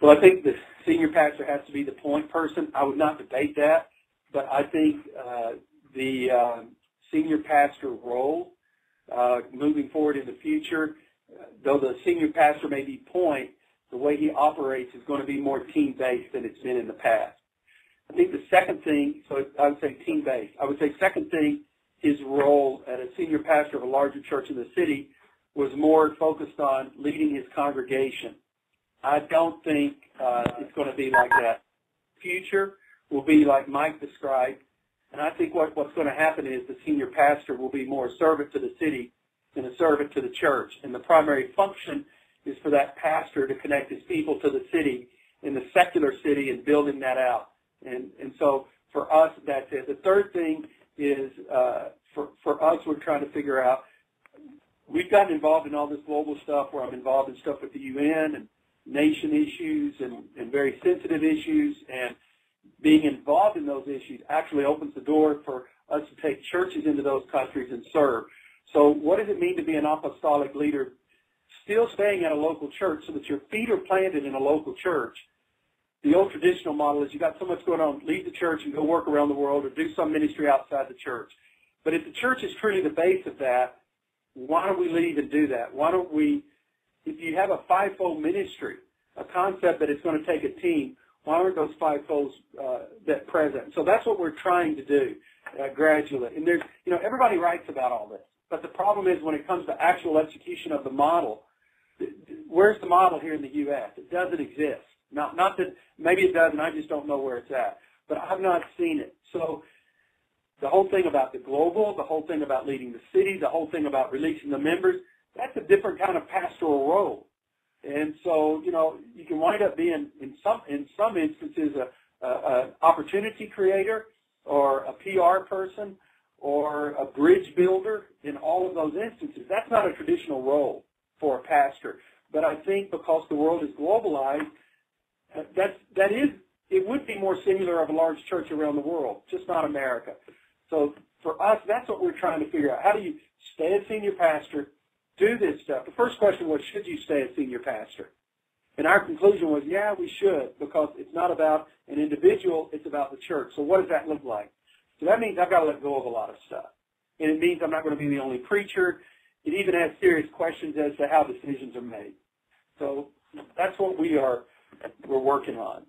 Well, I think the senior pastor has to be the point person. I would not debate that, but I think the senior pastor role moving forward in the future, though the senior pastor may be point, the way he operates is going to be more team-based than it's been in the past. I think the second thing, so I would say team-based. I would say second thing, his role as a senior pastor of a larger church in the city was more focused on leading his congregation. I don't think it's going to be like that. Future will be like Mike described, and I think what's going to happen is the senior pastor will be more a servant to the city than a servant to the church, and the primary function is for that pastor to connect his people to the city, in the secular city, and building that out. And so for us, that's it. The third thing is for us, we're trying to figure out, we've gotten involved in all this global stuff where I'm involved in stuff with the UN and nation issues and very sensitive issues, and being involved in those issues actually opens the door for us to take churches into those countries and serve. So what does it mean to be an apostolic leader? Still staying at a local church so that your feet are planted in a local church. The old traditional model is you got so much going on, leave the church and go work around the world or do some ministry outside the church. But if the church is truly the base of that, why don't we leave and do that? Why don't we, if you have a fivefold ministry, a concept that it's going to take a team, why aren't those fivefolds that present? So that's what we're trying to do gradually. And there's, everybody writes about all this. But the problem is when it comes to actual execution of the model, where's the model here in the U.S.? It doesn't exist. Not that maybe it does, and I just don't know where it's at. But I've not seen it. So the whole thing about the global, the whole thing about leading the city, the whole thing about releasing the members, that's a different kind of pastoral role. And so, you can wind up being, in some instances, an opportunity creator or a PR person or a bridge builder in all of those instances. That's not a traditional role for a pastor. But I think because the world is globalized, it would be more similar of a large church around the world, just not America. So for us, that's what we're trying to figure out. How do you stay a senior pastor, do this stuff? The first question was, should you stay a senior pastor? And our conclusion was, yeah, we should, because it's not about an individual, it's about the church. So what does that look like? So that means I've got to let go of a lot of stuff. And it means I'm not going to be the only preacher. It even has serious questions as to how decisions are made. So that's what we're working on.